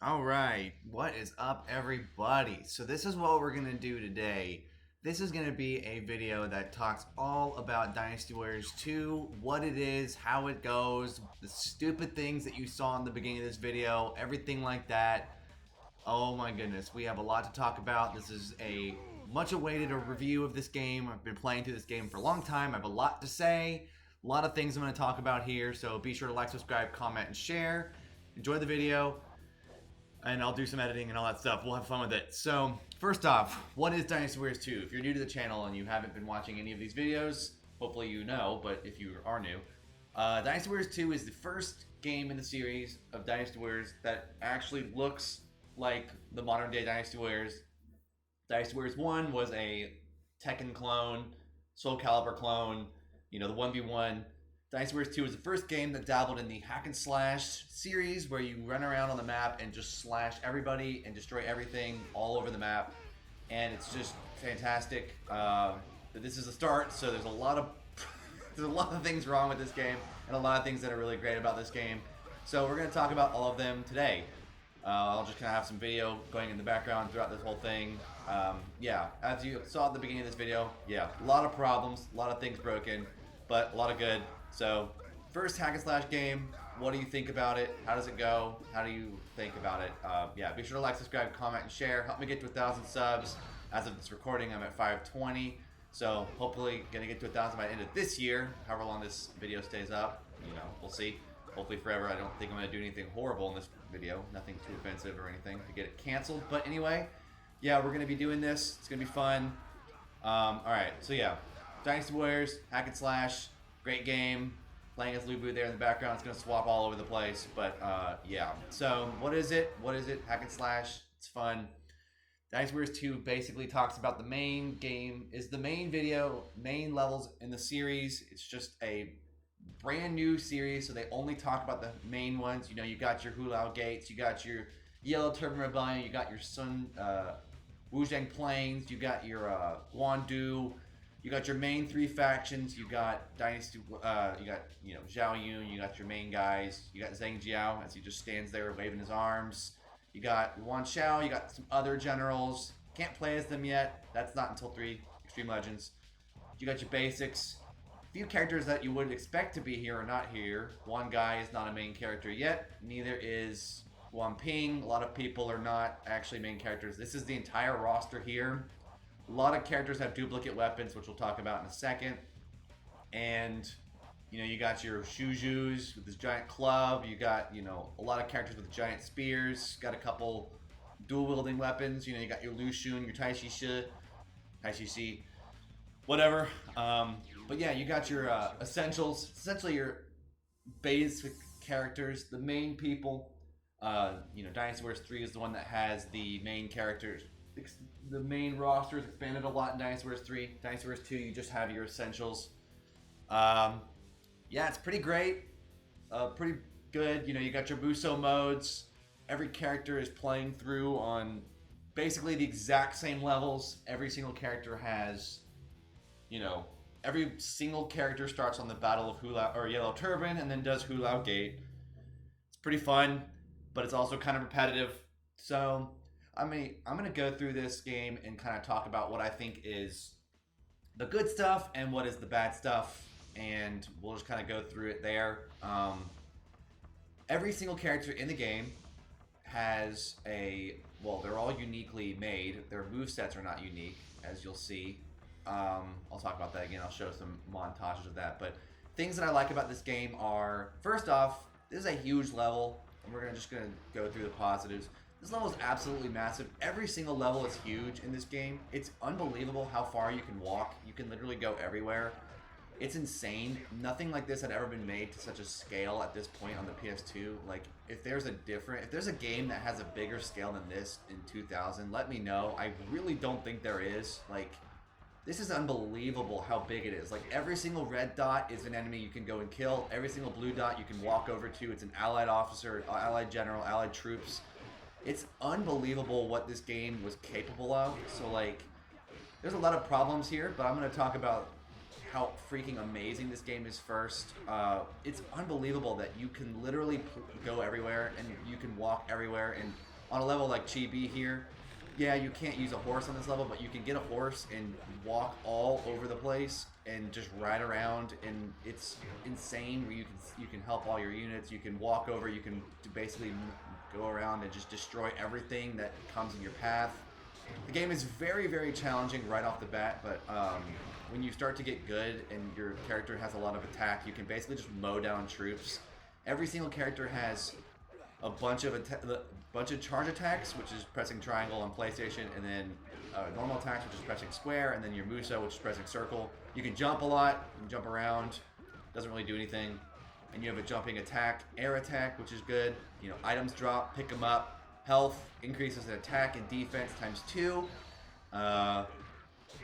All right, what is up, everybody? So, this is what we're going to do today. This is going to be a video that talks all about Dynasty Warriors 2, what it is, how it goes, the stupid things that you saw in the beginning of this video, everything like that. Oh my goodness, we have a lot to talk about. This is a much awaited review of this game. I've been playing through this game for a long time. I have a lot to say, a lot of things I'm going to talk about here. So, be sure to like, subscribe, comment, and share. Enjoy the video. And I'll do some editing and all that stuff. We'll have fun with it. So, first off, what is Dynasty Warriors 2? If you're new to the channel and you haven't been watching any of these videos, hopefully you know, but if you are new, Dynasty Warriors 2 is the first game in the series of Dynasty Warriors that actually looks like the modern day Dynasty Warriors. Dynasty Warriors 1 was a Tekken clone, Soul Calibur clone, the 1v1. Dynasty Warriors 2 was the first game that dabbled in the hack and slash series where you run around on the map and just slash everybody and destroy everything all over the map. And it's just fantastic. This is a start, so there's a lot of things wrong with this game and a lot of things that are really great about this game. So we're going to talk about all of them today. I'll just kind of have some video going in the background throughout this whole thing. Yeah, as you saw at the beginning of this video, yeah, a lot of problems, a lot of things broken, but a lot of good. So, first hack and slash game, what do you think about it? How does it go? How do you think about it? Yeah, be sure to like, subscribe, comment, and share. Help me get to 1,000 subs. As of this recording, I'm at 520. So, hopefully, gonna get to 1,000 by the end of this year, however long this video stays up. We'll see. Hopefully forever. I don't think I'm gonna do anything horrible in this video. Nothing too offensive or anything to get it canceled. But anyway, yeah, we're gonna be doing this. It's gonna be fun. Alright, so yeah. Dynasty Warriors, hack and slash. Great game. Playing as Lubu there in the background. It's going to swap all over the place. But, yeah. So, what is it? What is it? Hack and slash. It's fun. Dynasty Warriors 2 basically talks about the main game. Is the main video, main levels in the series. It's just a brand new series. So, they only talk about the main ones. You got your Hulao Gates. You got your Yellow Turban Rebellion. You got your Sun Wuzhang Plains. You got your Guandu. You got your main three factions. You got Dynasty. You got Zhao Yun. You got your main guys. You got Zhang Jiao as he just stands there waving his arms. You got Yuan Shao. You got some other generals. Can't play as them yet. That's not until 3 Extreme Legends. You got your basics. A few characters that you would expect to be here are not here. One guy is not a main character yet. Neither is Guan Ping. A lot of people are not actually main characters. This is the entire roster here. A lot of characters have duplicate weapons, which we'll talk about in a second. And, you got your Shujus with this giant club. You got, a lot of characters with giant spears. Got a couple dual-wielding weapons. You got your Lu Xun, your Tai Shi, whatever. But yeah, you got your essentials. Essentially your basic characters, the main people. Dynasty Warriors 3 is the one that has the main characters. The main roster is expanded a lot in Dynasty Warriors 3. Dynasty Warriors 2, you just have your essentials. Yeah, it's pretty great. Pretty good. You got your Buso modes. Every character is playing through on basically the exact same levels. Every single character has, every single character starts on the Battle of Hulao or Yellow Turban and then does Hulao Gate. It's pretty fun, but it's also kind of repetitive. So, I'm going to go through this game and kind of talk about what I think is the good stuff and what is the bad stuff. and we'll just kind of go through it there. Every single character in the game has a, well, they're all uniquely made. Their movesets are not unique, as you'll see. I'll talk about that again. I'll show some montages of that. But things that I like about this game are, first off, this is a huge level, and we're just gonna go through the positives. This level is absolutely massive. Every single level is huge in this game. It's unbelievable how far you can walk. You can literally go everywhere. It's insane. Nothing like this had ever been made to such a scale at this point on the PS2. Like, if there's a game that has a bigger scale than this in 2000, let me know. I really don't think there is. Like, this is unbelievable how big it is. Like, every single red dot is an enemy you can go and kill. Every single blue dot you can walk over to. It's an allied officer, allied general, allied troops. It's unbelievable what this game was capable of. So, like, there's a lot of problems here, but I'm going to talk about how freaking amazing this game is first. It's unbelievable that you can literally go everywhere and you can walk everywhere. And on a level like Chibi here, yeah, you can't use a horse on this level, but you can get a horse and walk all over the place and just ride around, and it's insane. Where you can help all your units. You can walk over. You can basically go around and just destroy everything that comes in your path. The game is very, very challenging right off the bat, but when you start to get good and your character has a lot of attack, you can basically just mow down troops. Every single character has a bunch of charge attacks, which is pressing triangle on PlayStation, and then normal attacks, which is pressing square, and then your Muso, which is pressing circle. You can jump a lot, you can jump around, doesn't really do anything. And you have a jumping attack, air attack, which is good. You know, items drop, pick them up. Health increases in attack and defense ×2.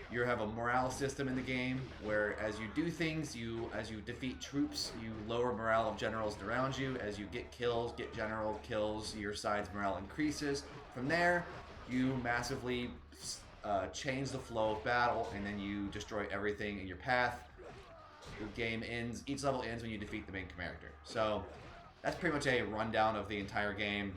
You have a morale system in the game where as you do things, as you defeat troops, you lower morale of generals around you. As you get kills, get general kills, your side's morale increases. From there, you massively change the flow of battle, and then you destroy everything in your path. The game ends, each level ends when you defeat the main character. So that's pretty much a rundown of the entire game.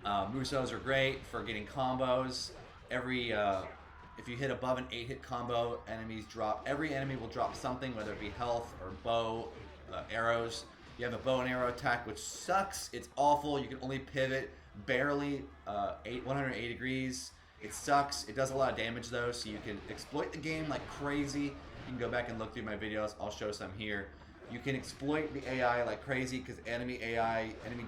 Musos are great for getting combos. If you hit above an 8-hit combo, every enemy will drop something, whether it be health or bow, arrows. You have a bow and arrow attack, which sucks. It's awful. You can only pivot barely 180 degrees. It sucks. It does a lot of damage though, so you can exploit the game like crazy. You can go back and look through my videos. I'll show some here. You can exploit the AI like crazy because enemy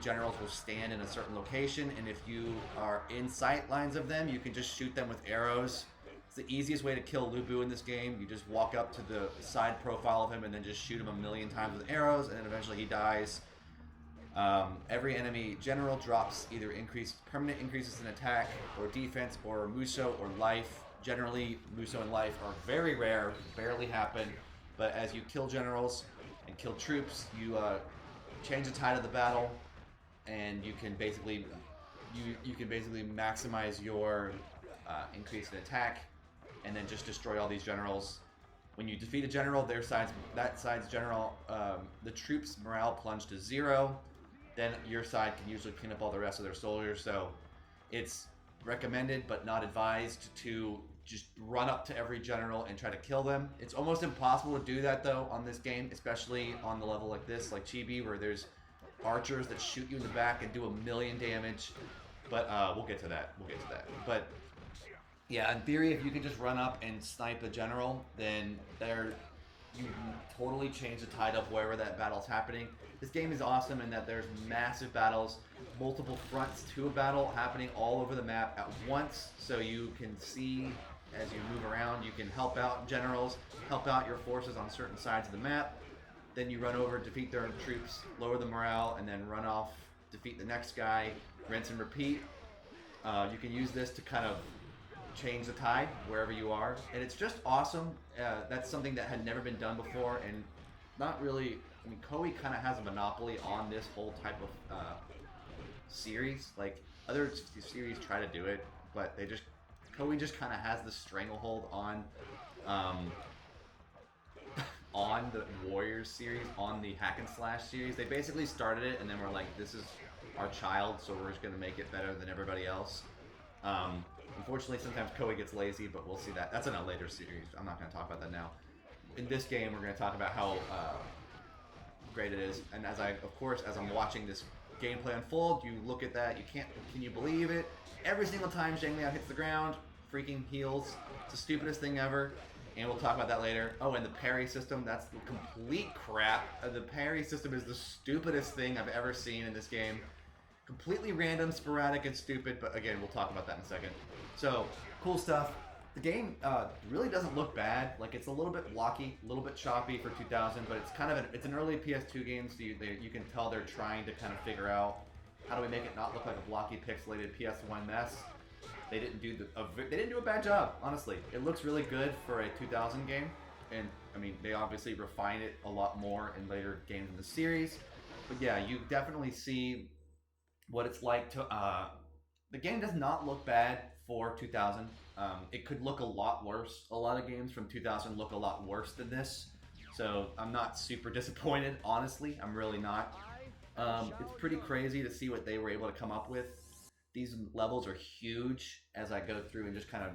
generals will stand in a certain location, and if you are in sight lines of them, you can just shoot them with arrows. It's the easiest way to kill Lubu in this game. You just walk up to the side profile of him and then just shoot him a million times with arrows, and then eventually he dies. Every enemy general drops either permanent increases in attack or defense or Muso or life. Generally, Muso and life are very rare, barely happen, but as you kill generals and kill troops, you change the tide of the battle, and you can basically maximize your increase in attack, and then just destroy all these generals. When you defeat a general, that side's general, the troops' morale plunge to 0. Then your side can usually clean up all the rest of their soldiers. So it's recommended but not advised to just run up to every general and try to kill them. It's almost impossible to do that though on this game, especially on the level like this, like Chibi, where there's archers that shoot you in the back and do 1,000,000 damage. But we'll get to that. But yeah, in theory, if you can just run up and snipe a general, then you totally change the tide of wherever that battle's happening. This game is awesome in that there's massive battles, multiple fronts to a battle happening all over the map at once, so you can see as you move around. You can help out generals, help out your forces on certain sides of the map. Then you run over, defeat their troops, lower the morale, and then run off, defeat the next guy, rinse and repeat. You can use this to kind of change the tide wherever you are, and it's just awesome. That's something that had never been done before, and not really. I mean, Koei kind of has a monopoly on this whole type of series. Like, other series try to do it, but Koei just kind of has the stranglehold on on the Warriors series, on the hack and slash series. They basically started it and then were like, this is our child, so we're just going to make it better than everybody else. Unfortunately, sometimes Koei gets lazy, but we'll see that. That's in a later series. I'm not going to talk about that now. in this game, we're going to talk about how great it is. And as I'm watching this gameplay unfold, you look at that, can you believe it? Every single time Zhang Liao hits the ground, freaking heals. It's the stupidest thing ever. And we'll talk about that later. Oh, and the parry system, that's the complete crap. The parry system is the stupidest thing I've ever seen in this game. Completely random, sporadic, and stupid, but again, we'll talk about that in a second. So, cool stuff. The game really doesn't look bad. Like, it's a little bit blocky, a little bit choppy for 2000, but it's kind of it's an early PS2 game, so you can tell they're trying to kind of figure out how do we make it not look like a blocky, pixelated PS1 mess. They didn't do a bad job, honestly. It looks really good for a 2000 game, and I mean, they obviously refine it a lot more in later games in the series. But yeah, you definitely see what it's like to. The game does not look bad for 2000. It could look a lot worse. A lot of games from 2000 look a lot worse than this. So I'm not super disappointed, honestly. I'm really not. It's pretty crazy to see what they were able to come up with. These levels are huge. As I go through and just kind of,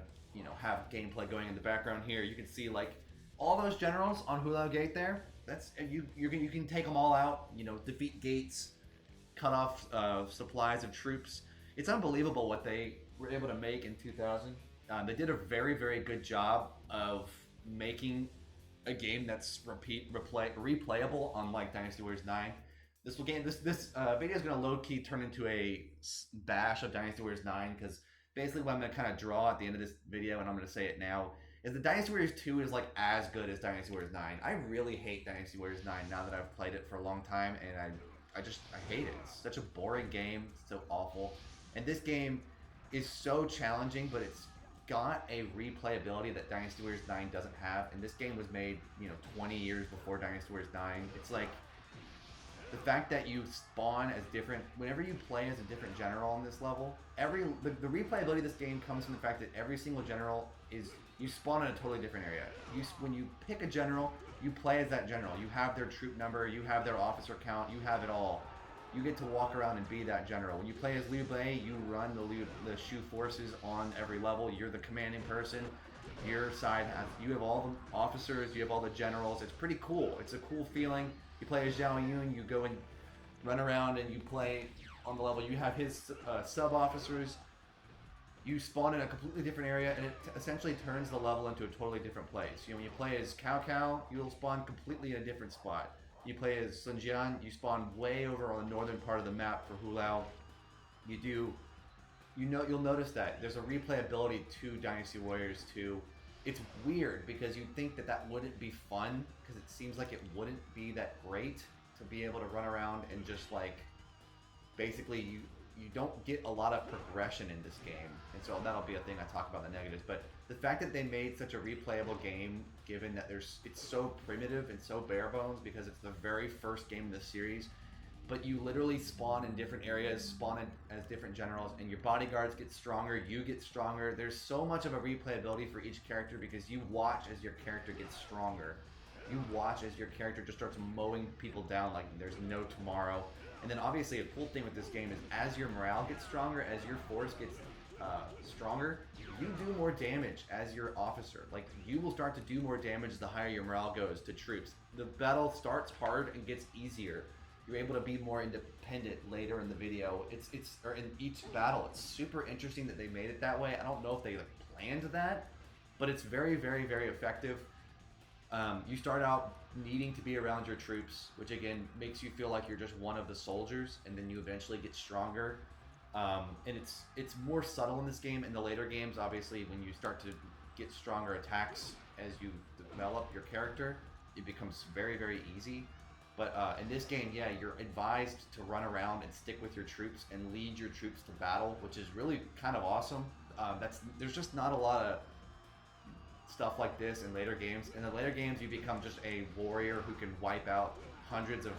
have gameplay going in the background here, you can see like all those generals on Hulao Gate there. That's you can take them all out. Defeat gates, cut off supplies of troops. It's unbelievable what they were able to make in 2000. They did a very, very good job of making a game that's replayable on like Dynasty Warriors 9. This video is going to low-key turn into a bash of Dynasty Warriors 9, because basically what I'm going to kind of draw at the end of this video, and I'm going to say it now, is that Dynasty Warriors 2 is like as good as Dynasty Warriors 9. I really hate Dynasty Warriors 9 now that I've played it for a long time, and I hate it. It's such a boring game, it's so awful. And this game is so challenging, but it's got a replayability that Dynasty Warriors 9 doesn't have. And this game was made, 20 years before Dynasty Warriors 9. It's like the fact that you spawn as different, whenever you play as a different general on this level, the replayability of this game comes from the fact that every single general is, you spawn in a totally different area. When you pick a general, you play as that general. You have their troop number, you have their officer count, you have it all. You get to walk around and be that general. When you play as Liu Bei, you run the Shu forces on every level. You're the commanding person. Your side you have all the officers, you have all the generals. It's pretty cool. It's a cool feeling. You play as Zhao Yun, you go and run around and you play on the level. You have his sub-officers. You spawn in a completely different area, and it essentially turns the level into a totally different place. When you play as Cao Cao, you'll spawn completely in a different spot. You play as Sun Jian, you spawn way over on the northern part of the map for Hulao. You'll notice that there's a replayability to Dynasty Warriors 2. It's weird because you'd think that wouldn't be fun, because it seems like it wouldn't be that great to be able to run around and just like, basically you don't get a lot of progression in this game. And so that'll be a thing I talk about in the negatives. But the fact that they made such a replayable game, given that it's so primitive and so bare bones because it's the very first game in the series, but you literally spawn in different areas, spawn in as different generals, and your bodyguards get stronger, you get stronger. There's so much of a replayability for each character because you watch as your character gets stronger. You watch as your character just starts mowing people down like there's no tomorrow. And then obviously a cool thing with this game is as your morale gets stronger, as your force gets stronger, you do more damage as your officer. Like, you will start to do more damage the higher your morale goes to troops. The battle starts hard and gets easier. You're able to be more independent later in the video. Or in each battle. It's super interesting that they made it that way. I don't know if they planned that, but it's very, very, very effective. You start out needing to be around your troops, which again makes you feel like you're just one of the soldiers, and then you eventually get stronger. And it's more subtle in this game. In the later games, obviously, when you start to get stronger attacks as you develop your character, it becomes very, very easy. But in this game, yeah, you're advised to run around and stick with your troops and lead your troops to battle, which is really kind of awesome. There's just not a lot of stuff like this in later games. In the later games, you become just a warrior who can wipe out hundreds of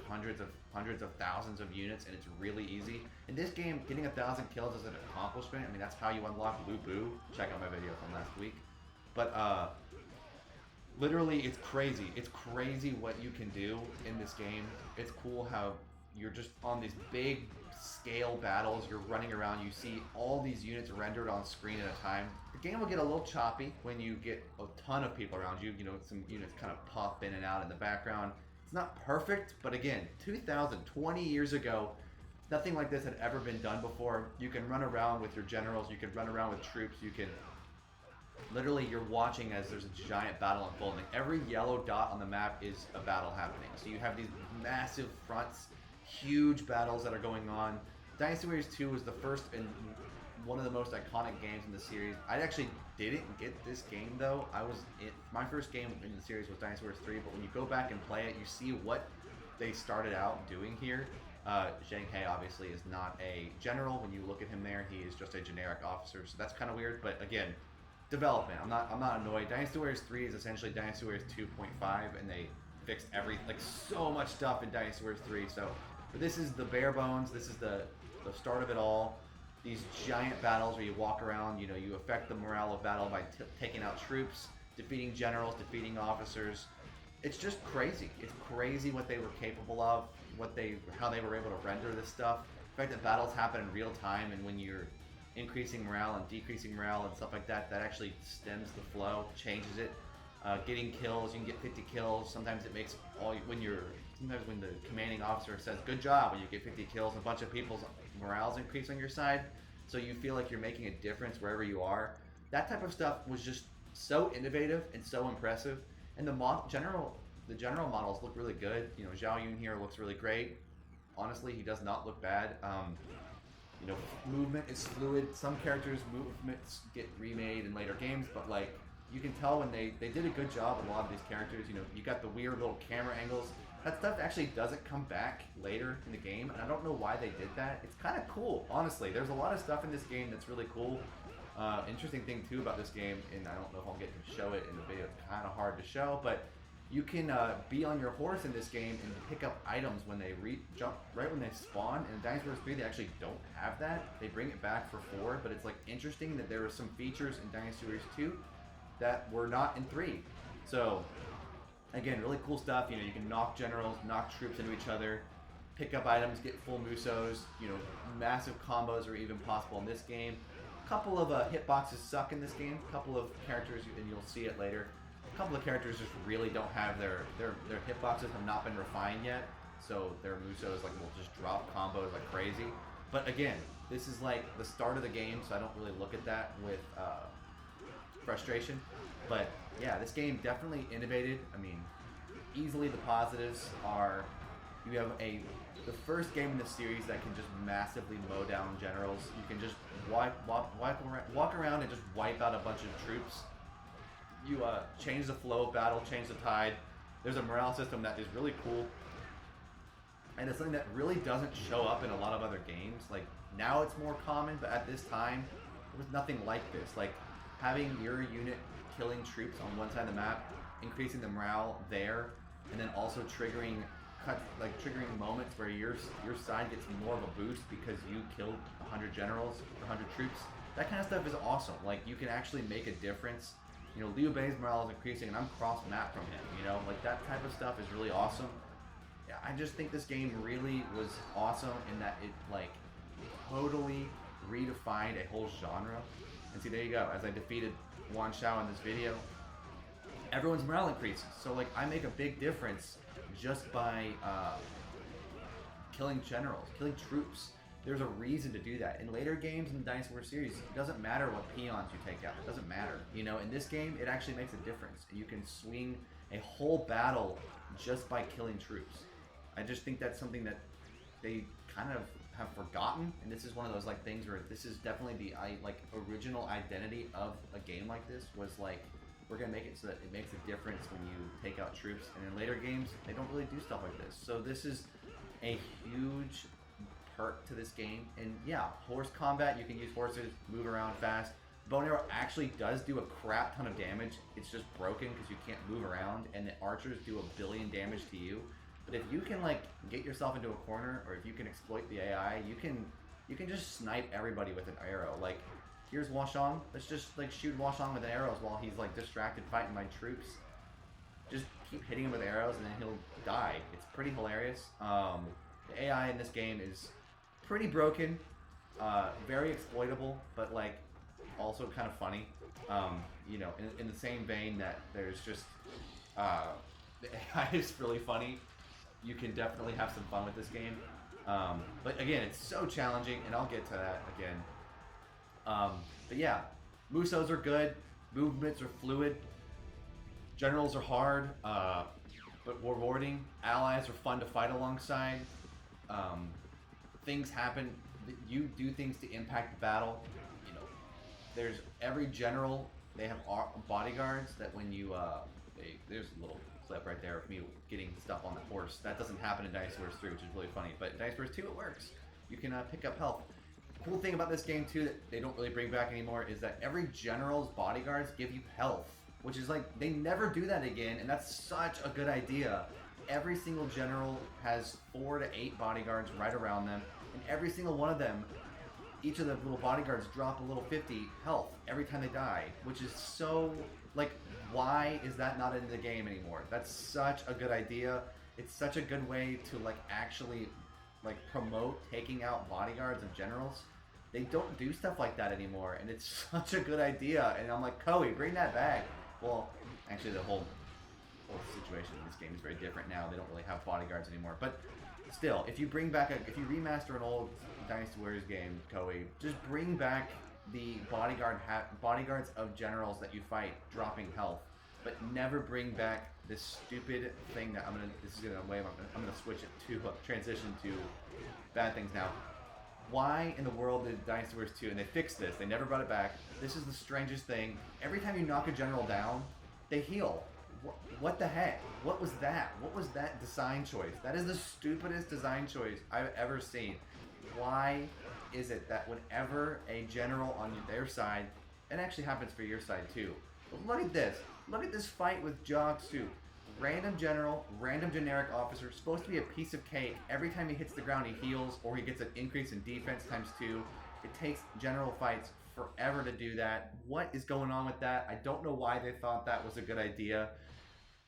thousands of units, and it's really easy. In this game, getting 1,000 kills is an accomplishment. I mean, that's how you unlock Lu Bu. Check out my video from last week. But literally, it's crazy. It's crazy what you can do in this game. It's cool how you're just on these big scale battles. You're running around. You see all these units rendered on screen at a time. The game will get a little choppy when you get a ton of people around you. You know, some units kind of pop in and out in the background. It's not perfect, but again, 2020 years ago, nothing like this had ever been done before. You can run around with your generals. You can run around with troops. You can literally, you're watching as there's a giant battle unfolding. Every yellow dot on the map is a battle happening. So you have these massive fronts, huge battles that are going on. Dynasty Warriors 2 was the first and one of the most iconic games in the series. I actually didn't get this game though. My first game in the series was Dynasty Warriors 3, but when you go back and play it, you see what they started out doing here. Zhang He obviously is not a general. When you look at him there, he is just a generic officer, so that's kind of weird. But again, development. I'm not annoyed. Dynasty Warriors 3 is essentially Dynasty Warriors 2.5, and they fixed so much stuff in Dynasty Warriors 3. So, but this is the bare bones. This is the start of it all. These giant battles where you walk around. You know, you affect the morale of battle by taking out troops, defeating generals, defeating officers. It's just crazy. It's crazy what they were capable of, how they were able to render this stuff. The fact that battles happen in real time, and when you're increasing morale and decreasing morale and stuff like that, that actually stems the flow, changes it. Getting kills, you can get 50 kills. Sometimes it makes sometimes when the commanding officer says good job, when you get 50 kills, a bunch of people's morale's increase on your side, so you feel like you're making a difference wherever you are. That type of stuff was just so innovative and so impressive. And the general models look really good. You know, Zhao Yun here looks really great. Honestly, he does not look bad. You know, movement is fluid. Some characters' movements get remade in later games, but like you can tell when they did a good job with a lot of these characters. You know, you got the weird little camera angles. That stuff actually doesn't come back later in the game, and I don't know why they did that. It's kind of cool, honestly. There's a lot of stuff in this game that's really cool. Interesting thing too about this game, and I don't know if I'll get to show it in the video. It's kind of hard to show, but you can be on your horse in this game and pick up items when they jump right when they spawn. In Dynasty Warriors 3, they actually don't have that. They bring it back for 4, but it's like interesting that there are some features in Dynasty Warriors 2 that were not in 3. So again, really cool stuff. You know, you can knock generals, knock troops into each other, pick up items, get full musos. You know, massive combos are even possible in this game. A couple of hitboxes suck in this game. A couple of characters, and you'll see it later. A couple of characters just really don't have their hitboxes have not been refined yet, so their musos will just drop combos like crazy. But again, this is like the start of the game, so I don't really look at that with frustration. But yeah, this game definitely innovated. I mean, easily the positives are you have the first game in the series that can just massively mow down generals. You can just walk around and just wipe out a bunch of troops. You change the flow of battle, change the tide. There's a morale system that is really cool, and it's something that really doesn't show up in a lot of other games. Like now it's more common, but at this time there was nothing like this. Like having your unit killing troops on one side of the map, increasing the morale there, and then also triggering moments where your side gets more of a boost because you killed 100 generals or 100 troops. That kind of stuff is awesome. Like you can actually make a difference. You know, Liu Bei's morale is increasing, and I'm cross-map from him. You know, like that type of stuff is really awesome. Yeah, I just think this game really was awesome in that it totally redefined a whole genre. And see, there you go. As I defeated Wan Shao in this video, everyone's morale increases. So like, I make a big difference just by killing generals, killing troops. There's a reason to do that. In later games in the Dynasty Warriors series, it doesn't matter what peons you take out. It doesn't matter. You know, in this game, it actually makes a difference. You can swing a whole battle just by killing troops. I just think that's something that they kind of have forgotten, and this is one of those things where this is definitely the original identity of a game like this was we're gonna make it so that it makes a difference when you take out troops. And in later games, they don't really do stuff like this. So this is a huge perk to this game. And yeah, horse combat, you can use horses, move around fast. Bow and arrow actually does do a crap ton of damage. It's just broken because you can't move around, and the archers do 1 billion damage to you. But if you can get yourself into a corner, or if you can exploit the AI, you can just snipe everybody with an arrow. Like here's Washong. Let's just shoot Washong with arrows while he's distracted fighting my troops. Just keep hitting him with arrows, and then he'll die. It's pretty hilarious. The AI in this game is pretty broken, very exploitable, but like also kind of funny. You know, in the same vein that there's just the AI is really funny. You can definitely have some fun with this game. But again, it's so challenging, and I'll get to that again. But yeah, Musos are good. Movements are fluid. Generals are hard, but rewarding. Allies are fun to fight alongside. Things happen. You do things to impact the battle. You know, there's every general. They have bodyguards that when you there's a little clip right there of me getting stuff on the horse. That doesn't happen in Dinosaurs 3, which is really funny. But in Dinosaurs 2, it works. You can pick up health. The cool thing about this game too that they don't really bring back anymore is that every general's bodyguards give you health, which is like they never do that again, and that's such a good idea. Every single general has 4 to 8 bodyguards right around them, and every single one of them, each of the little bodyguards drop a little 50 health every time they die, which is so, like, why is that not in the game anymore? That's such a good idea. It's such a good way to, like, actually, like, promote taking out bodyguards and generals. They don't do stuff like that anymore, and it's such a good idea, and I'm like, Koei, bring that back. Well, actually the whole situation in this game is very different now. They don't really have bodyguards anymore, but still, if you bring back if you remaster an old Dynasty Warriors game, Koei, just bring back the bodyguards of generals that you fight dropping health, but never bring back this stupid thing that I'm gonna switch it to transition to bad things now. Why in the world did Dynasty Warriors 2, and they fixed this, they never brought it back. This is the strangest thing. Every time you knock a general down, they heal. What the heck? What was that? What was that design choice? That is the stupidest design choice I've ever seen. Why is it that whenever a general on their side, it actually happens for your side too. But look at this. Look at this fight with Jogsu. Random general, random generic officer, supposed to be a piece of cake. Every time he hits the ground, he heals, or he gets an increase in defense ×2. It takes general fights forever to do that. What is going on with that? I don't know why they thought that was a good idea.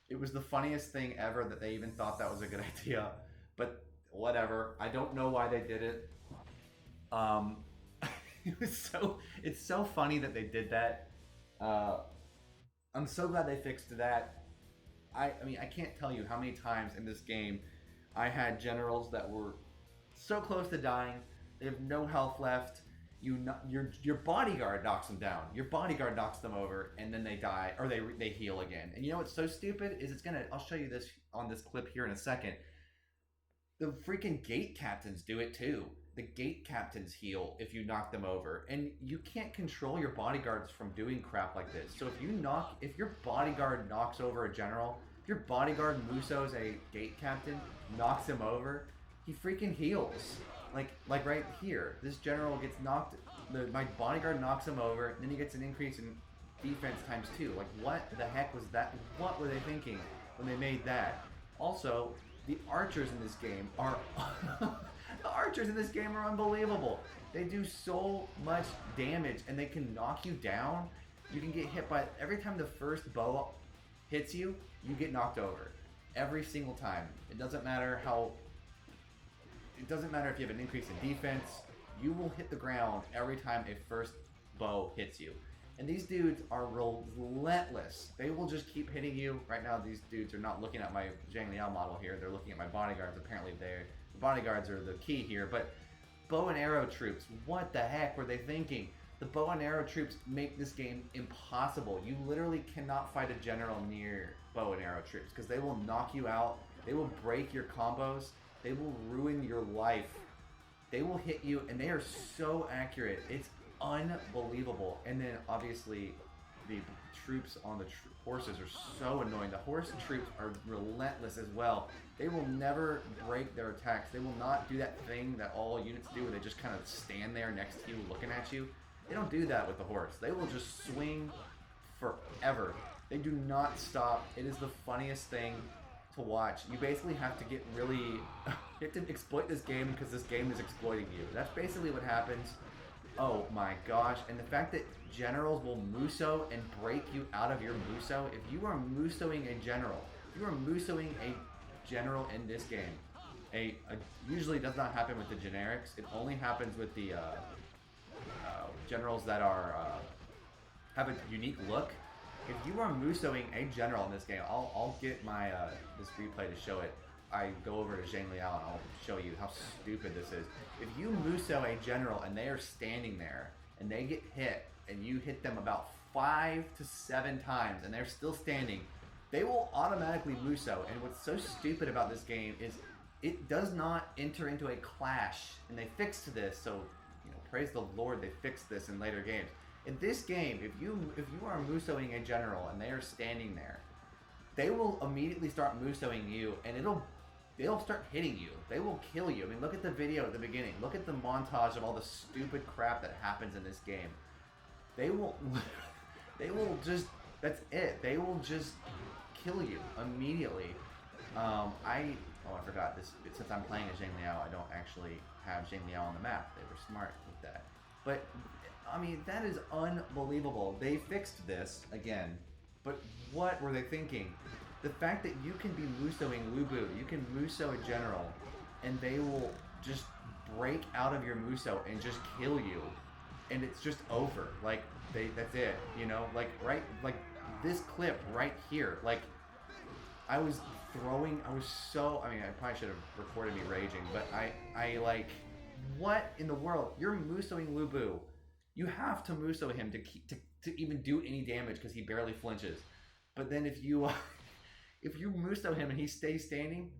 It was the funniest thing ever that they even thought that was a good idea. But whatever. I don't know why they did it. It's so funny that they did that. I'm so glad they fixed that. I mean, I can't tell you how many times in this game I had generals that were so close to dying. They have no health left. Your bodyguard knocks them down. Your bodyguard knocks them over, and then they die, or they heal again. And you know what's so stupid is I'll show you this on this clip here in a second. The freaking gate captains do it too. The gate captains heal if you knock them over, and you can't control your bodyguards from doing crap like this. So if your bodyguard knocks over a general, if your bodyguard Muso's a gate captain, knocks him over, he freaking heals. Like right here, this general gets knocked. My bodyguard knocks him over, and then he gets an increase in defense ×2. Like, what the heck was that? What were they thinking when they made that? Also, the archers in this game are the archers in this game are unbelievable. They do so much damage, and they can knock you down. You can get hit by every time the first bow hits you, you get knocked over. Every single time. It doesn't matter if you have an increase in defense. You will hit the ground every time a first bow hits you. And these dudes are relentless. They will just keep hitting you. Right now, these dudes are not looking at my Zhang Liao model here. They're looking at my bodyguards. Apparently, the bodyguards are the key here. But bow and arrow troops, what the heck were they thinking? The bow and arrow troops make this game impossible. You literally cannot fight a general near bow and arrow troops because they will knock you out. They will break your combos. They will ruin your life. They will hit you, and they are so accurate. It's unbelievable. And then obviously the troops on the horses are so annoying. The horse troops are relentless as well. They will never break their attacks. They will not do that thing that all units do where they just kind of stand there next to you looking at you. They don't do that with the horse. They will just swing forever. They do not stop. It is the funniest thing to watch. You basically have to get really you have to exploit this game because this game is exploiting you. That's basically what happens. Oh my gosh. And the fact that generals will Muso and break you out of your Muso. If you are Musoing a general, if you are Musoing a general in this game, usually does not happen with the generics. It only happens with the generals that are have a unique look. If you are Musoing a general in this game, I'll get my this replay to show it. I go over to Zhang Liao and I'll show you how stupid this is. If you Muso a general and they are standing there and they get hit and you hit them about 5 to 7 times and they're still standing, they will automatically Muso. And what's so stupid about this game is it does not enter into a clash, and they fixed this, so praise the Lord they fixed this in later games. In this game, if you are Musoing a general and they are standing there, they will immediately start Musoing you, and they'll start hitting you. They will kill you. I mean, look at the video at the beginning. Look at the montage of all the stupid crap that happens in this game. They will just, that's it. They will just kill you immediately. I forgot this. Since I'm playing as Zhang Liao, I don't actually have Zhang Liao on the map. They were smart with that. But I mean, that is unbelievable. They fixed this again, but what were they thinking? The fact that you can be Musoing Lubu, you can Muso a general, and they will just break out of your Muso and just kill you, and it's just over. Like that's it. Like this clip right here. Like I was so. I mean, I probably should have recorded me raging, but I like, what in the world? You're Musoing Lubu. You have to Muso him to even do any damage because he barely flinches. But then if you Muso him and he stays standing,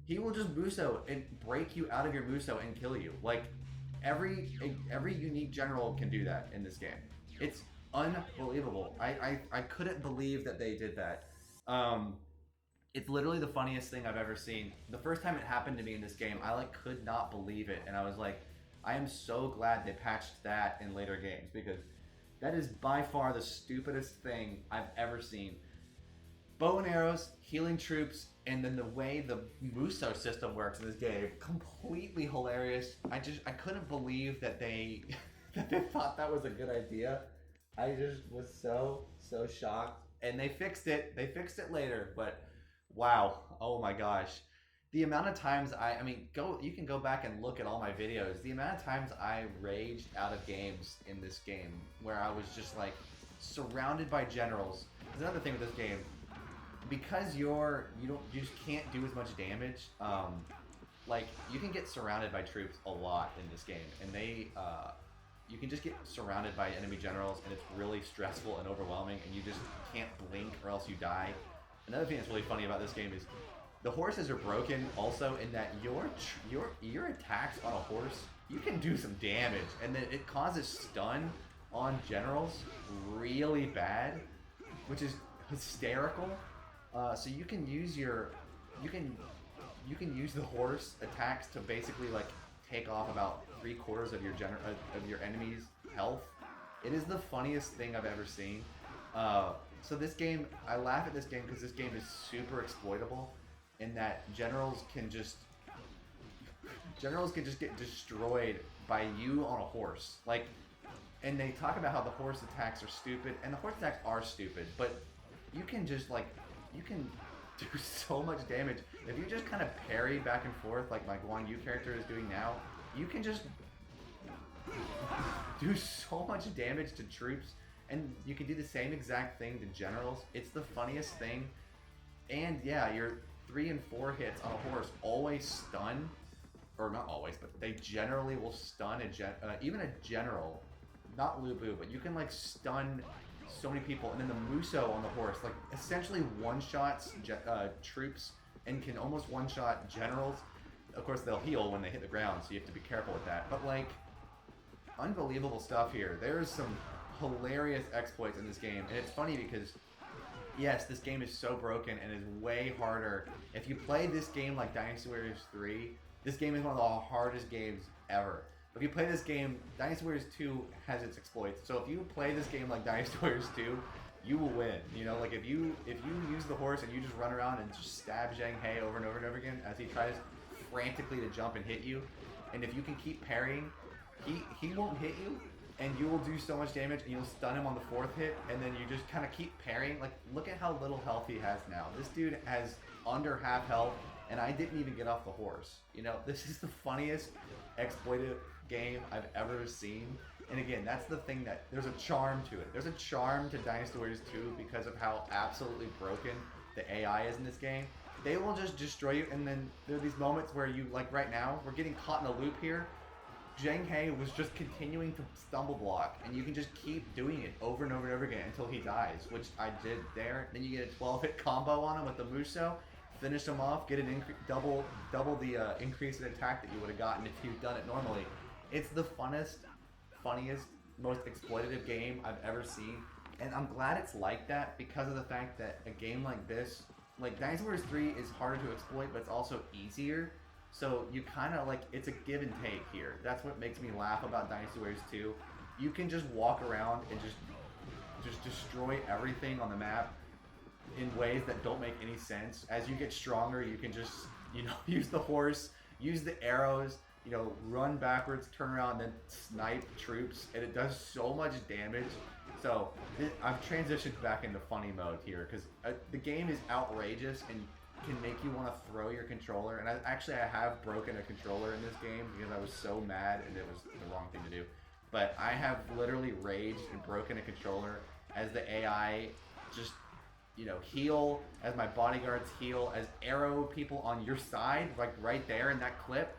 he will just Muso and break you out of your Muso and kill you. Like every unique general can do that in this game. It's unbelievable. I couldn't believe that they did that. It's literally the funniest thing I've ever seen. The first time it happened to me in this game, I could not believe it, and I was like, I am so glad they patched that in later games, because that is by far the stupidest thing I've ever seen. Bow and arrows, healing troops, and then the way the Muso system works in this game, completely hilarious. I couldn't believe that they thought that was a good idea. I just was so shocked, and they fixed it. They fixed it later, but wow, oh my gosh. The amount of times you can go back and look at all my videos. The amount of times I raged out of games in this game where I was just like surrounded by generals. There's another thing with this game. Because you just can't do as much damage, like you can get surrounded by troops a lot in this game, and you can just get surrounded by enemy generals, and it's really stressful and overwhelming, and you just can't blink or else you die. Another thing that's really funny about this game is the horses are broken also in that your attacks on a horse, you can do some damage, and then it causes stun on generals really bad, which is hysterical. So you can use you can use the horse attacks to basically take off about 3/4 of your enemy's health. It is the funniest thing I've ever seen. So this game, I laugh at this game because this game is super exploitable, in that generals can just get destroyed by you on a horse. And they talk about how the horse attacks are stupid, and the horse attacks are stupid, but you can just you can do so much damage. If you just kind of parry back and forth like my Guan Yu character is doing now, you can just do so much damage to troops, and you can do the same exact thing to generals. It's the funniest thing. And yeah, your 3 and 4 hits on a horse always stun, or not always, but they generally will stun even a general, not Lubu, but you can stun so many people, and then the Muso on the horse essentially one-shots troops and can almost one-shot generals. Of course, they'll heal when they hit the ground, so you have to be careful with that. But unbelievable stuff here. There's some hilarious exploits in this game, and it's funny because yes, this game is so broken and is way harder. If you play this game like Dynasty Warriors 3, this game is one of the hardest games ever. If you play this game, Dynasty Warriors 2 has its exploits. So if you play this game like Dynasty Warriors 2, you will win. If you use the horse and you just run around and just stab Zhang He over and over and over again as he tries frantically to jump and hit you, and if you can keep parrying, he won't hit you, and you will do so much damage, and you'll stun him on the 4th hit, and then you just kind of keep parrying. Look at how little health he has now. This dude has under half health, and I didn't even get off the horse. You know, this is the funniest exploited game I've ever seen. And again, that's the thing, that there's a charm to it. There's a charm to Dynasty Warriors 2 because of how absolutely broken the AI is in this game. They will just destroy you, and then there are these moments where you, like right now, we're getting caught in a loop here. Zhang He was just continuing to stumble block, and you can just keep doing it over and over and over again until he dies, which I did there. Then you get a 12-hit combo on him with the Musou, finish him off, get an double the increase in attack that you would have gotten if you'd done it normally. It's the funniest, most exploitative game I've ever seen, and I'm glad it's like that because of the fact that a game like this, like Dynasty Warriors 3 is harder to exploit, but it's also easier. So you kind of like, it's a give and take here. That's what makes me laugh about Dynasty Warriors 2. You can just walk around and just destroy everything on the map in ways that don't make any sense. As you get stronger, you can just, you know, use the horse, use the arrows, you know, run backwards, turn around, and then snipe troops, and it does so much damage. So I've transitioned back into funny mode here because the game is outrageous and can make you want to throw your controller. And I have broken a controller in this game because I was so mad and it was the wrong thing to do. But I have literally raged and broken a controller as the AI just, you know, heal, as my bodyguards heal, as arrow people on your side, like right there in that clip.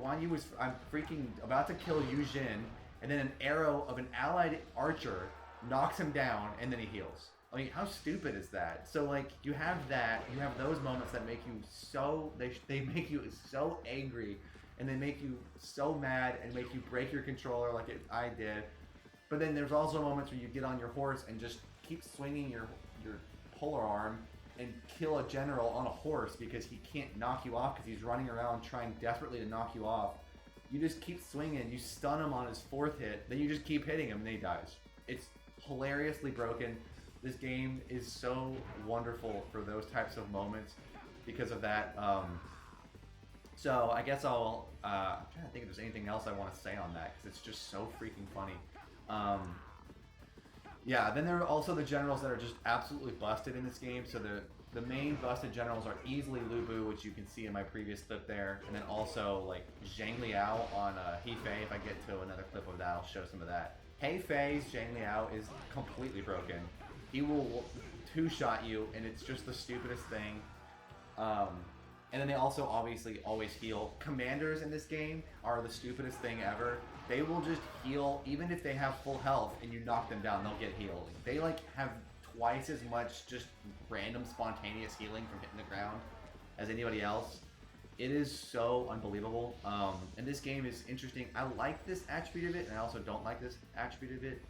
Guan Yu was, I'm freaking about to kill Yu Jin, and then an arrow of an allied archer knocks him down, and then he heals. I mean, how stupid is that? So like, you have that, you have those moments that make you so, they make you so angry, and they make you so mad, and make you break your controller like I did. But then there's also moments where you get on your horse and just keep swinging your polar arm and kill a general on a horse because he can't knock you off because he's running around trying desperately to knock you off. You just keep swinging, you stun him on his 4th hit, then you just keep hitting him and he dies. It's hilariously broken. This game is so wonderful for those types of moments because of that. So I guess I'm trying to think if there's anything else I want to say on that because it's just so freaking funny. Yeah, then there are also the generals that are just absolutely busted in this game. So the main busted generals are easily Lu Bu, which you can see in my previous clip there, and then also like Zhang Liao on He Fei. If I get to another clip of that, I'll show some of that. He Fei's Zhang Liao is completely broken. He will two-shot you, and it's just the stupidest thing. And then they also obviously always heal. Commanders in this game are the stupidest thing ever. They will just heal even if they have full health and you knock them down, they'll get healed. They like have twice as much just random spontaneous healing from hitting the ground as anybody else. It is so unbelievable. And this game is interesting. I like this attribute of it, and I also don't like this attribute of it.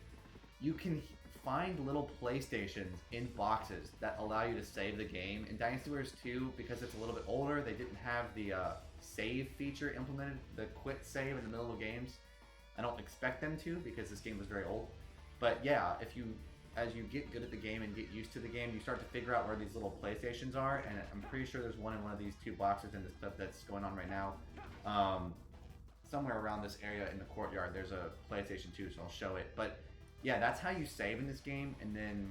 You can find little PlayStations in boxes that allow you to save the game. In Dynasty Warriors 2, because it's a little bit older, they didn't have the save feature implemented, the quit save in the middle of games. I don't expect them to because this game was very old. But yeah, as you get good at the game and get used to the game, you start to figure out where these little PlayStations are, and I'm pretty sure there's one in one of these 2 boxes in this clip that's going on right now. Somewhere around this area in the courtyard, there's a PlayStation 2, so I'll show it. But yeah, that's how you save in this game, and then,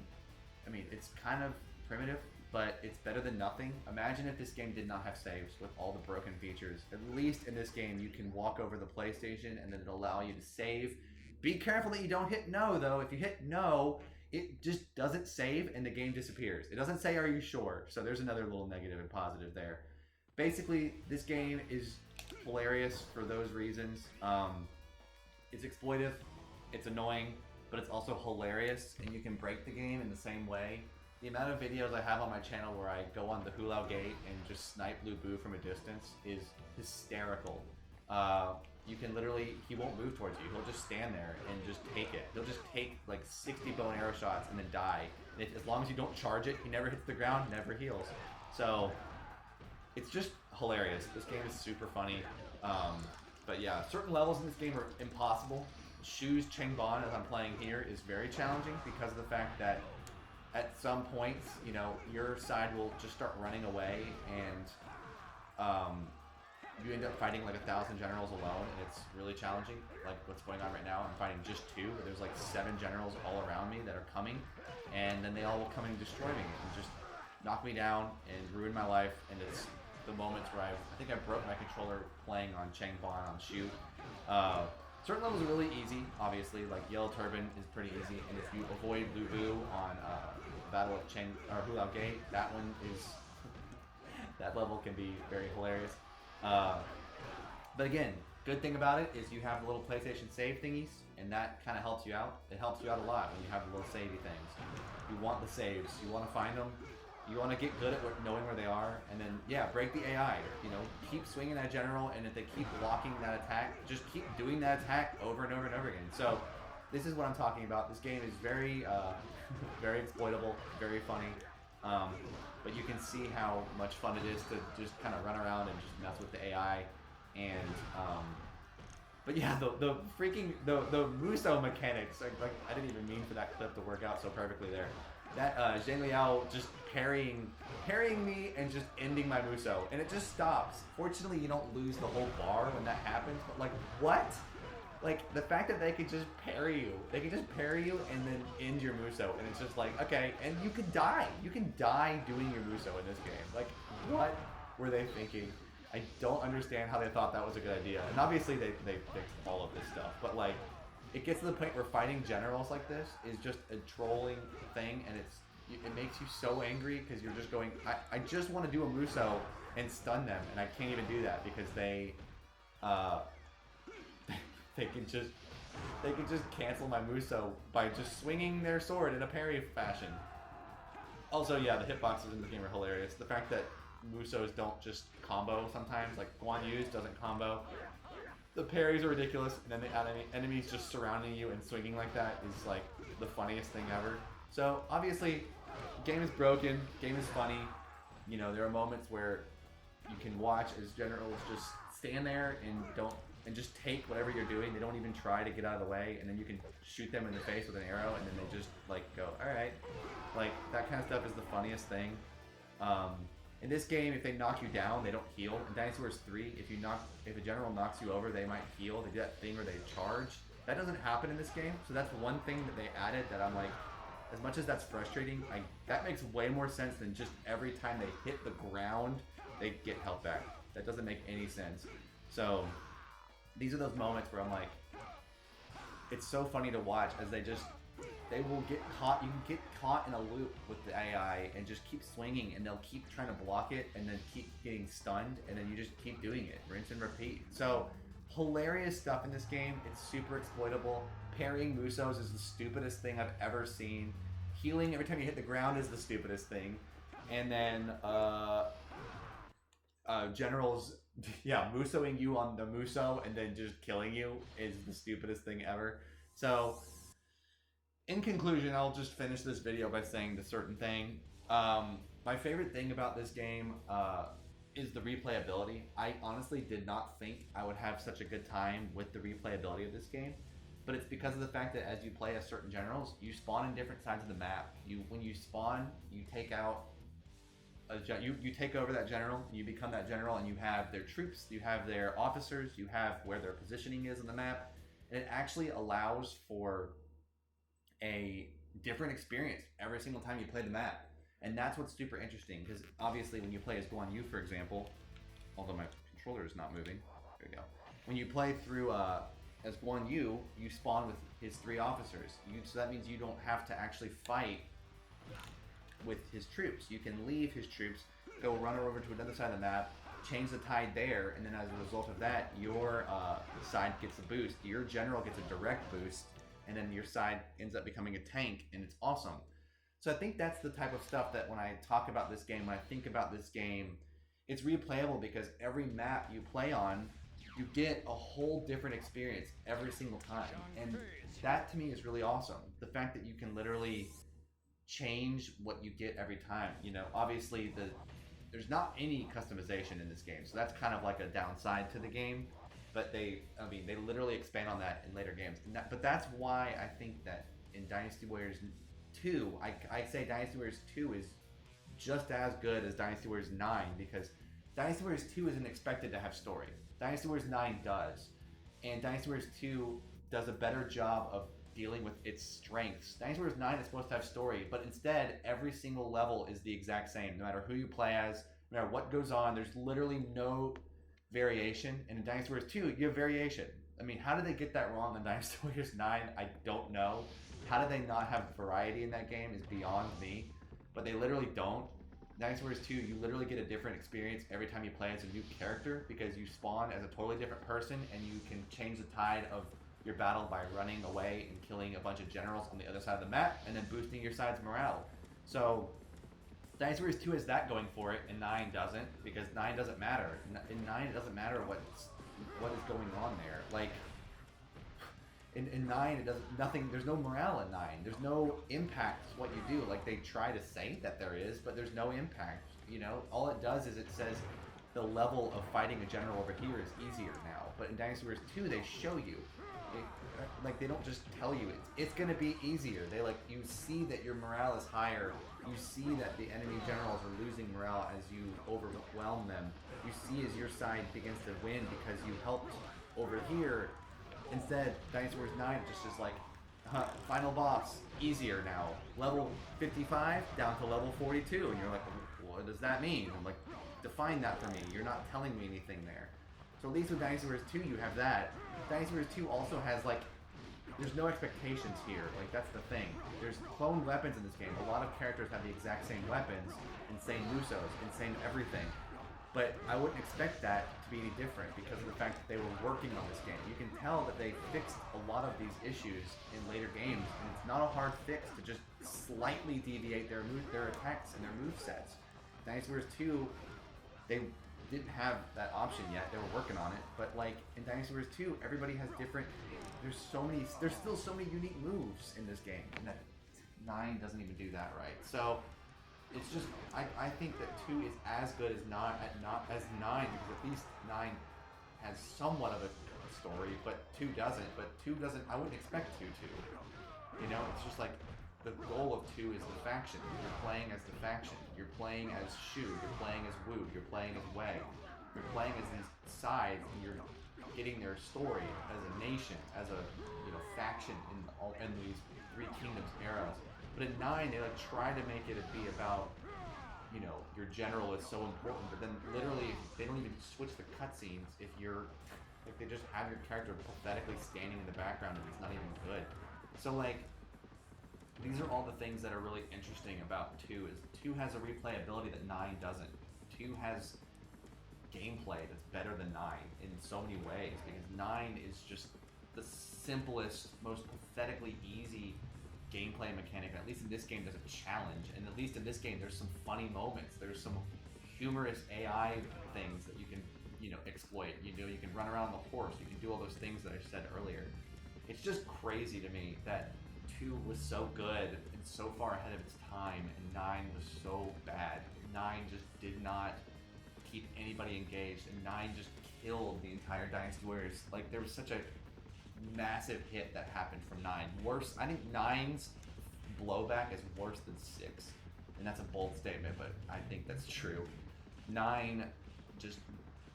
I mean, it's kind of primitive, but it's better than nothing. Imagine if this game did not have saves with all the broken features. At least in this game, you can walk over the PlayStation, and then it'll allow you to save. Be careful that you don't hit no, though. If you hit no, it just doesn't save, and the game disappears. It doesn't say, are you sure? So there's another little negative and positive there. Basically, this game is hilarious for those reasons. It's exploitive, it's annoying, but it's also hilarious, and you can break the game in the same way. The amount of videos I have on my channel where I go on the Hulao Gate and just snipe Lu Bu from a distance is hysterical. You can literally, he won't move towards you. He'll just stand there and just take it. He'll just take like 60 bow and arrow shots and then die. And as long as you don't charge it, he never hits the ground, never heals. So it's just hilarious. This game is super funny. But yeah, certain levels in this game are impossible. Shu's Chengban, as I'm playing here, is very challenging because of the fact that at some points, you know, your side will just start running away, and you end up fighting like 1,000 generals alone, and it's really challenging. Like what's going on right now, I'm fighting just 2, but there's like 7 generals all around me that are coming, and then they all will come and destroy me and just knock me down and ruin my life, and it's the moments where I think I broke my controller playing on Changban on Shu. Certain levels are really easy, obviously, like Yellow Turban is pretty easy, and if you avoid Blue Boo on Battle of Cheng or Hulao Gate, that one is that level can be very hilarious. But again, good thing about it is you have the little PlayStation save thingies, and that kind of helps you out. It helps you out a lot when you have the little savey things. You want the saves, you want to find them, you want to get good at knowing where they are, and then yeah, break the AI. You know, keep swinging that general, and if they keep blocking that attack, just keep doing that attack over and over and over again. So this is what I'm talking about. This game is very, very exploitable, very funny. But you can see how much fun it is to just kind of run around and just mess with the AI. And but yeah, the freaking the Muso mechanics, like I didn't even mean for that clip to work out so perfectly there. That Zhang Liao just parrying me and just ending my Muso, and it just stops. Fortunately, you don't lose the whole bar when that happens, but like, what? Like, the fact that they could just parry you, and then end your Muso, and it's just like, okay, and you could die. You can die doing your Muso in this game. Like, what were they thinking? I don't understand how they thought that was a good idea. And obviously they fixed all of this stuff, but like, it gets to the point where fighting generals like this is just a trolling thing, and it makes you so angry because you're just going, I just want to do a Muso and stun them, and I can't even do that because they can just cancel my Muso by just swinging their sword in a parry fashion. Also, yeah, the hitboxes in the game are hilarious. The fact that Musos don't just combo sometimes, like Guan Yu's doesn't combo. The parries are ridiculous, and then the enemies just surrounding you and swinging like that is like the funniest thing ever. So obviously, game is broken, game is funny. You know, there are moments where you can watch as generals just stand there and just take whatever you're doing. They don't even try to get out of the way, and then you can shoot them in the face with an arrow, and then they just like go, all right. Like, that kind of stuff is the funniest thing. In this game, if they knock you down, they don't heal. In Dynasty Wars 3, if a general knocks you over, they might heal. They do that thing where they charge. That doesn't happen in this game, so that's one thing that they added that I'm like, as much as that's frustrating, that makes way more sense than just every time they hit the ground, they get health back. That doesn't make any sense. So, these are those moments where I'm like, it's so funny to watch as they will get caught. You can get caught in a loop with the AI and just keep swinging, and they'll keep trying to block it and then keep getting stunned, and then you just keep doing it, rinse and repeat. So hilarious stuff in this game. It's super exploitable. Parrying Musos is the stupidest thing I've ever seen. Healing every time you hit the ground is the stupidest thing. And then generals, yeah, Musoing you on the Muso and then just killing you is the stupidest thing ever. So in conclusion, I'll just finish this video by saying the certain thing. My favorite thing about this game is the replayability. I honestly did not think I would have such a good time with the replayability of this game, but it's because of the fact that as you play as certain generals, you spawn in different sides of the map. When you spawn, you take out you take over that general, you become that general, and you have their troops, you have their officers, you have where their positioning is on the map, and it actually allows for a different experience every single time you play the map. And that's what's super interesting, because obviously when you play as Guan Yu, for example, although my controller is not moving, there we go. When you play through as Guan Yu, you spawn with his 3 officers. So that means you don't have to actually fight with his troops. You can leave his troops, go run over to another side of the map, change the tide there, and then as a result of that, your side gets a boost. Your general gets a direct boost, and then your side ends up becoming a tank, and it's awesome. So I think that's the type of stuff that when I talk about this game, when I think about this game, it's replayable because every map you play on, you get a whole different experience every single time. And that to me is really awesome. The fact that you can literally change what you get every time. You know, obviously there's not any customization in this game, so that's kind of like a downside to the game. But they literally expand on that in later games. But that's why I think that in Dynasty Warriors 2, I say Dynasty Warriors 2 is just as good as Dynasty Warriors 9, because Dynasty Warriors 2 isn't expected to have story. Dynasty Warriors 9 does. And Dynasty Warriors 2 does a better job of dealing with its strengths. Dynasty Warriors 9 is supposed to have story, but instead, every single level is the exact same, no matter who you play as, No matter what goes on, there's literally no variation. And in Dynasty Warriors 2, you have variation. I mean, how did they get that wrong in Dynasty Warriors 9? I don't know. How did they not have variety in that game is beyond me. But they literally don't. Dynasty Warriors 2, you literally get a different experience every time you play as a new character because you spawn as a totally different person and you can change the tide of your battle by running away and killing a bunch of generals on the other side of the map and then boosting your side's morale. So Dynasty Warriors 2 has that going for it, and 9 doesn't, because 9 doesn't matter. In 9, it doesn't matter what is going on there. Like, in 9, it doesn't, nothing, there's no morale in 9. There's no impact to what you do. Like, they try to say that there is, but there's no impact, you know? All it does is it says the level of fighting a general over here is easier now. But in Dynasty Warriors 2, they show you. Like, they don't just tell you it's gonna be easier. They, like, you see that your morale is higher. You see that the enemy generals are losing morale as you overwhelm them. You see as your side begins to win because you helped over here. Instead, Dynasty Warriors 9 just is like, final boss, easier now. Level 55 down to level 42. And you're like, what does that mean? I'm like, define that for me. You're not telling me anything there. So at least with Dynasty Warriors 2, you have that. Dynasty Warriors 2 also has, like, there's no expectations here. Like, that's the thing. There's cloned weapons in this game. A lot of characters have the exact same weapons, insane Musos, insane everything. But I wouldn't expect that to be any different because of the fact that they were working on this game. You can tell that they fixed a lot of these issues in later games, and it's not a hard fix to just slightly deviate their attacks and their movesets. Dynasty Warriors 2, they didn't have that option yet. They were working on it, but like in Dynasty Warriors 2, everybody has different. There's still so many unique moves in this game, and that 9 doesn't even do that right. So it's just I think that 2 is as good as 9 as 9 because at least 9 has somewhat of a story, but 2 doesn't. But 2 doesn't. I wouldn't expect 2 to. You know, it's just like the goal of 2 is the faction. You're playing as the faction. You're playing as Shu. You're playing as Wu. You're playing as Wei. You're playing as these sides, and you're getting their story as a nation, as a faction in these Three Kingdoms eras. But in 9, they like try to make it be about your general is so important, but then literally they don't even switch the cutscenes if they just have your character pathetically standing in the background and it's not even good. So like these are all the things that are really interesting about 2 is 2 has a replayability that 9 doesn't. 2 has gameplay that's better than 9 in so many ways because 9 is just the simplest, most pathetically easy gameplay mechanic. And at least in this game there's a challenge, and at least in this game there's some funny moments. There's some humorous AI things that you can exploit. You can run around the horse. You can do all those things that I said earlier. It's just crazy to me that 2 was so good and so far ahead of its time, and 9 was so bad. 9 just did not keep anybody engaged, and 9 just killed the entire Dynasty Warriors. Like, there was such a massive hit that happened from 9. Worse, I think 9's blowback is worse than 6, and that's a bold statement, but I think that's true. 9 just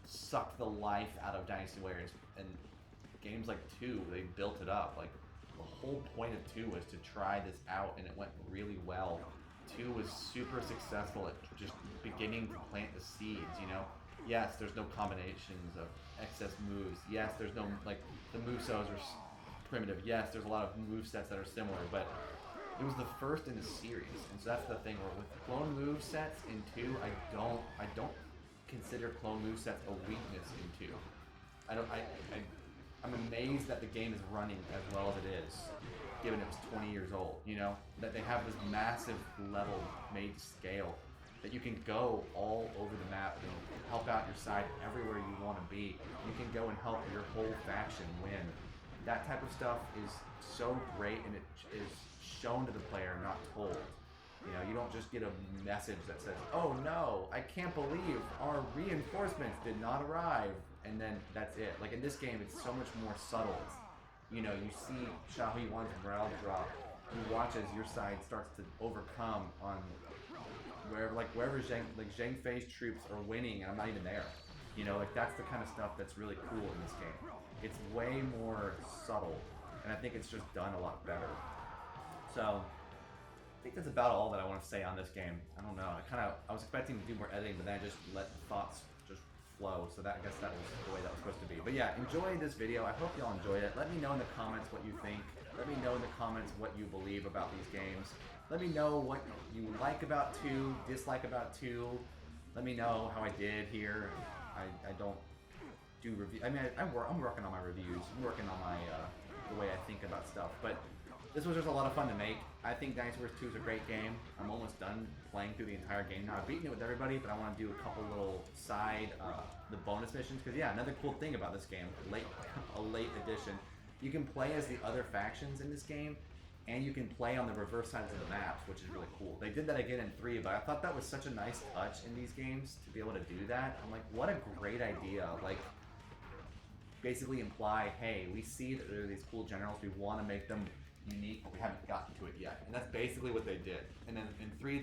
sucked the life out of Dynasty Warriors, and games like 2, they built it up. Like, the whole point of 2 was to try this out, and it went really well. 2 was super successful at just beginning to plant the seeds, Yes, there's no combinations of excess moves. Yes, there's no, like, the movesos are primitive. Yes, there's a lot of movesets that are similar, but it was the first in the series, and so that's the thing. Where with clone movesets in 2, I don't consider clone movesets a weakness in 2. I'm amazed that the game is running as well as it is, given it was 20 years old, that they have this massive level made to scale, that you can go all over the map and help out your side everywhere you want to be. You can go and help your whole faction win. That type of stuff is so great, and it is shown to the player, not told. You don't just get a message that says, "Oh no, I can't believe our reinforcements did not arrive," and then that's it. Like in this game, it's so much more subtle. You see Xiaohui Wan's morale drop. You watch as your side starts to overcome on wherever Zhang Fei's troops are winning, and I'm not even there. That's the kind of stuff that's really cool in this game. It's way more subtle, and I think it's just done a lot better. So think that's about all that I want to say on this game. I don't know. I was expecting to do more editing, but then I just let thoughts just flow. So I guess that was the way that was supposed to be. But yeah, enjoy this video. I hope y'all enjoyed it. Let me know in the comments what you think. Let me know in the comments what you believe about these games. Let me know what you like about 2, dislike about 2. Let me know how I did here. I don't do review. I mean, I'm working on my reviews. I'm working on my the way I think about stuff. But this was just a lot of fun to make. I think Dinosaurs 2 is a great game. I'm almost done playing through the entire game now. I've beaten it with everybody, but I want to do a couple little side, the bonus missions. Because yeah, another cool thing about this game, a late edition, you can play as the other factions in this game, and you can play on the reverse sides of the maps, which is really cool. They did that again in 3, but I thought that was such a nice touch in these games to be able to do that. I'm like, what a great idea. Like, basically imply, hey, we see that there are these cool generals, we want to make them unique, but we haven't gotten to it yet. And that's basically what they did. And then in 3,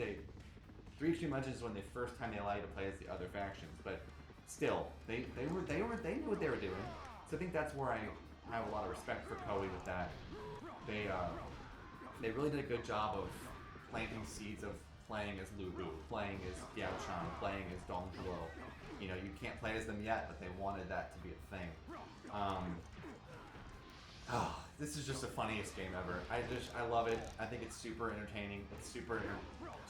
3 Extreme Legends is when the first time they allow you to play as the other factions, but still, they knew what they were doing. So I think that's where I have a lot of respect for Koei with that. They really did a good job of planting seeds of playing as Lu Bu, playing as Diao-chan, playing as Dong Zhuo. You know, you can't play as them yet, but they wanted that to be a thing. This is just the funniest game ever. I love it. I think it's super entertaining. It's super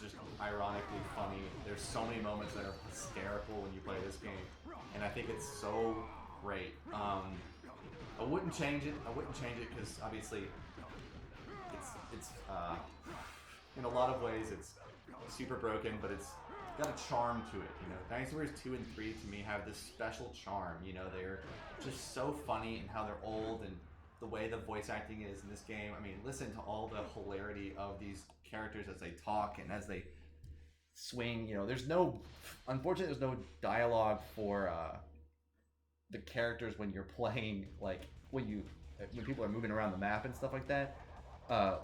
just ironically funny. There's so many moments that are hysterical when you play this game, and I think it's so great. I wouldn't change it. I wouldn't change it because obviously it's in a lot of ways it's super broken, but it's got a charm to it. You know, Dinosaurs 2 and 3 to me have this special charm. You know, they're just so funny and how they're old and the way the voice acting is in this game. I mean, listen to all the hilarity of these characters as they talk and as they swing. You know, unfortunately, there's no dialogue for the characters when you're playing, like when people are moving around the map and stuff like that.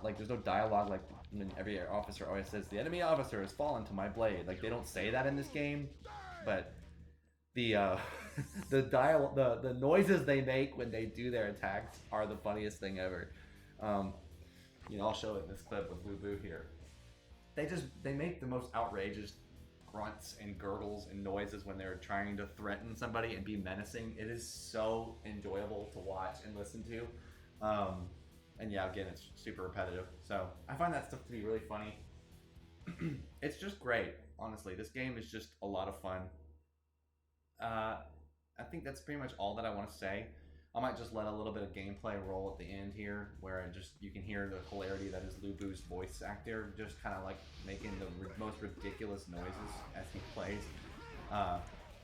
Like there's no dialogue like when every officer always says the enemy officer has fallen to my blade. Like they don't say that in this game, but the the noises they make when they do their attacks are the funniest thing ever. You know, I'll show it in this clip with Lu Bu here. They make the most outrageous grunts and gurgles and noises when they're trying to threaten somebody and be menacing. It is so enjoyable to watch and listen to. And yeah, again, it's super repetitive. So I find that stuff to be really funny. It's just great, honestly. This game is just a lot of fun. I think that's pretty much all that I want to say. I might just let a little bit of gameplay roll at the end here, where you can hear the hilarity that is Lu Bu's voice actor, just kind of like making the most ridiculous noises as he plays. I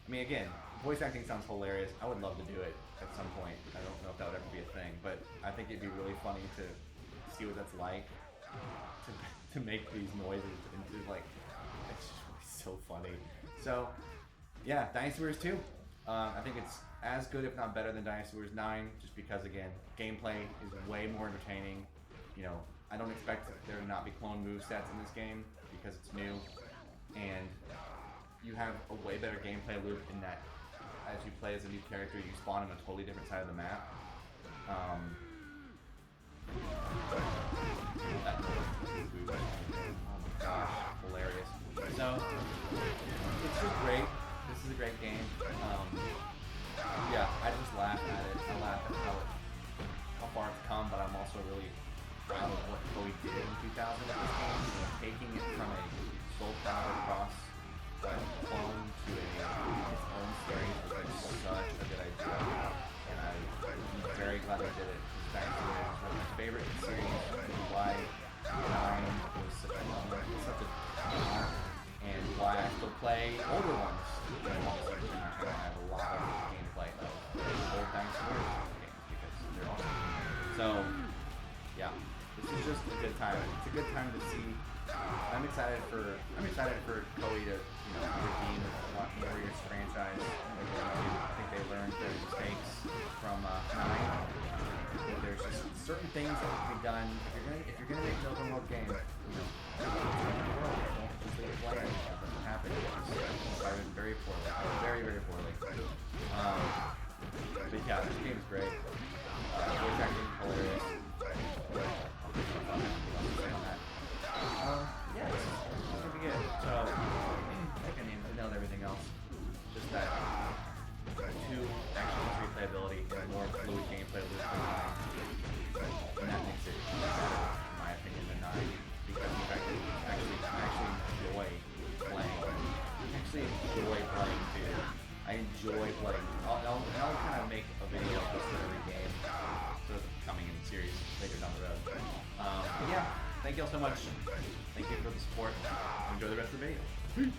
mean, again, voice acting sounds hilarious. I would love to do it at some point. I don't know if that would ever be a thing, but I think it'd be really funny to see what that's like to make these noises and to like, it's just really so funny. So yeah, Dinosaurs 2. I think it's as good, if not better, than Dinosaurs 9, just because, again, gameplay is way more entertaining. You know, I don't expect there to not be clone movesets in this game, because it's new, and you have a way better gameplay loop in that as you play as a new character, you spawn on a totally different side of the map. Oh my gosh, hilarious. So, it's just great. This is a great game. Yeah, I just laugh at it. I laugh at how far it's come, but I'm also really proud of what Koei did in 2000 with this game. You know, taking it from a soul-powered cross clone to its own series was like such a good idea, and I'm very glad they did it. Dinosaurs is one of my favorite series, which is why 9 was such a and why I still play older ones. I have a lot of gameplay of old Dinosaurs games because they're awesome. So, yeah, this is just a good time. It's a good time to see. I'm excited for Koei to redeem the Warriors franchise. I think they learned their mistakes from 9. There's just certain things that can be done. If you're gonna make an open world game, happened. I was very poorly. Very, very poorly. But yeah, this game is great. Voice acting, hilarious. you all so much. Thank you for the support. Enjoy the rest of the video.